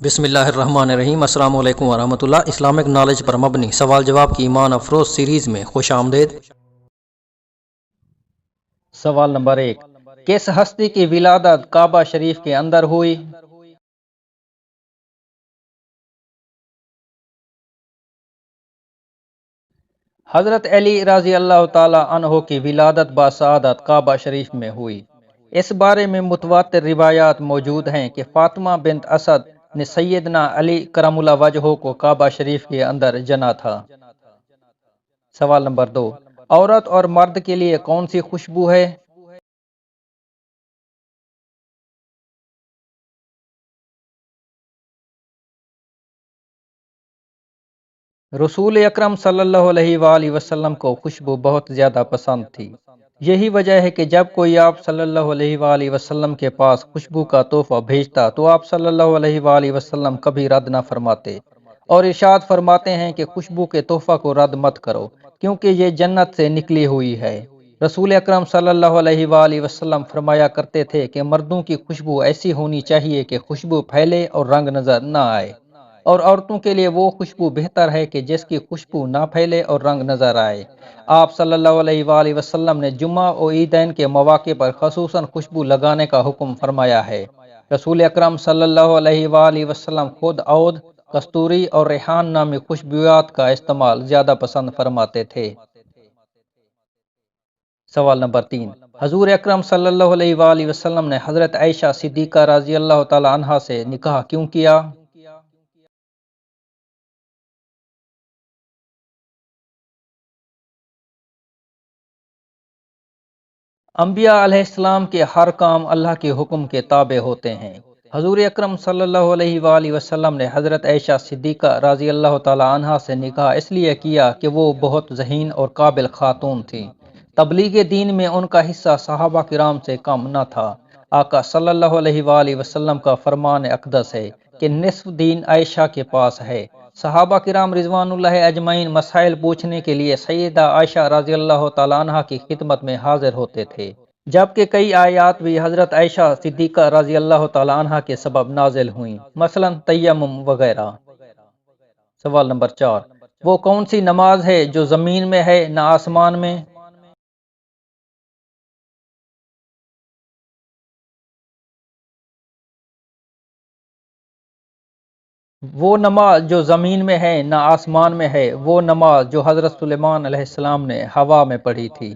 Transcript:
بسم اللہ الرحمن الرحیم۔ السلام علیکم ورحمۃ اللہ۔ اسلامک نالج پر مبنی سوال جواب کی ایمان افروز سیریز میں خوش آمدید۔ سوال نمبر 1، کس ہستی کی ولادت کعبہ شریف کے اندر ہوئی؟ حضرت علی رضی اللہ تعالی عنہ کی ولادت بسعادت کعبہ شریف میں ہوئی۔ اس بارے میں متواتر روایات موجود ہیں کہ فاطمہ بنت اسد نے سیدنا علی کرم اللہ وجہہ کو کعبہ شریف کے اندر جنا تھا۔ سوال نمبر 2، عورت اور مرد کے لیے کون سی خوشبو ہے؟ رسول اکرم صلی اللہ علیہ وآلہ وسلم کو خوشبو بہت زیادہ پسند تھی۔ یہی وجہ ہے کہ جب کوئی آپ صلی اللہ علیہ وآلہ وسلم کے پاس خوشبو کا تحفہ بھیجتا تو آپ صلی اللہ علیہ وآلہ وسلم کبھی رد نہ فرماتے، اور ارشاد فرماتے ہیں کہ خوشبو کے تحفہ کو رد مت کرو کیونکہ یہ جنت سے نکلی ہوئی ہے۔ رسول اکرم صلی اللہ علیہ وآلہ وسلم فرمایا کرتے تھے کہ مردوں کی خوشبو ایسی ہونی چاہیے کہ خوشبو پھیلے اور رنگ نظر نہ آئے، اور عورتوں کے لیے وہ خوشبو بہتر ہے کہ جس کی خوشبو نہ پھیلے اور رنگ نظر آئے۔ آپ صلی اللہ علیہ وآلہ وسلم نے جمعہ و عیدین کے مواقع پر خصوصاً خوشبو لگانے کا حکم فرمایا ہے۔ رسول اکرم صلی اللہ علیہ وآلہ وسلم خود عود، کستوری اور ریحان نامی خوشبویات کا استعمال زیادہ پسند فرماتے تھے۔ سوال نمبر 3، حضور اکرم صلی اللہ علیہ وآلہ وسلم نے حضرت عائشہ صدیقہ رضی اللہ تعالی عنہا سے نکاح کیوں کیا؟ انبیاء علیہ السلام کے ہر کام اللہ کے حکم کے تابع ہوتے ہیں۔ حضور اکرم صلی اللہ علیہ وآلہ وسلم نے حضرت عائشہ صدیقہ رضی اللہ تعالی عنہا سے نکاح اس لیے کیا کہ وہ بہت ذہین اور قابل خاتون تھیں۔ تبلیغ دین میں ان کا حصہ صحابہ کرام سے کم نہ تھا۔ آقا صلی اللہ علیہ وآلہ وسلم کا فرمان اقدس ہے کہ نصف دین عائشہ کے پاس ہے۔ صحابہ کرام رضوان اللہ اجمعین مسائل پوچھنے کے لیے سیدہ عائشہ رضی اللہ تعالیٰ عنہ کی خدمت میں حاضر ہوتے تھے، جبکہ کئی آیات بھی حضرت عائشہ صدیقہ رضی اللہ تعالیٰ عنہ کے سبب نازل ہوئیں، مثلا تیمم وغیرہ۔ سوال نمبر 4، وہ کون سی نماز ہے جو زمین میں ہے نہ آسمان میں؟ وہ نماز جو زمین میں ہے نہ آسمان میں ہے وہ نماز جو حضرت سلیمان علیہ السلام نے ہوا میں پڑھی تھی۔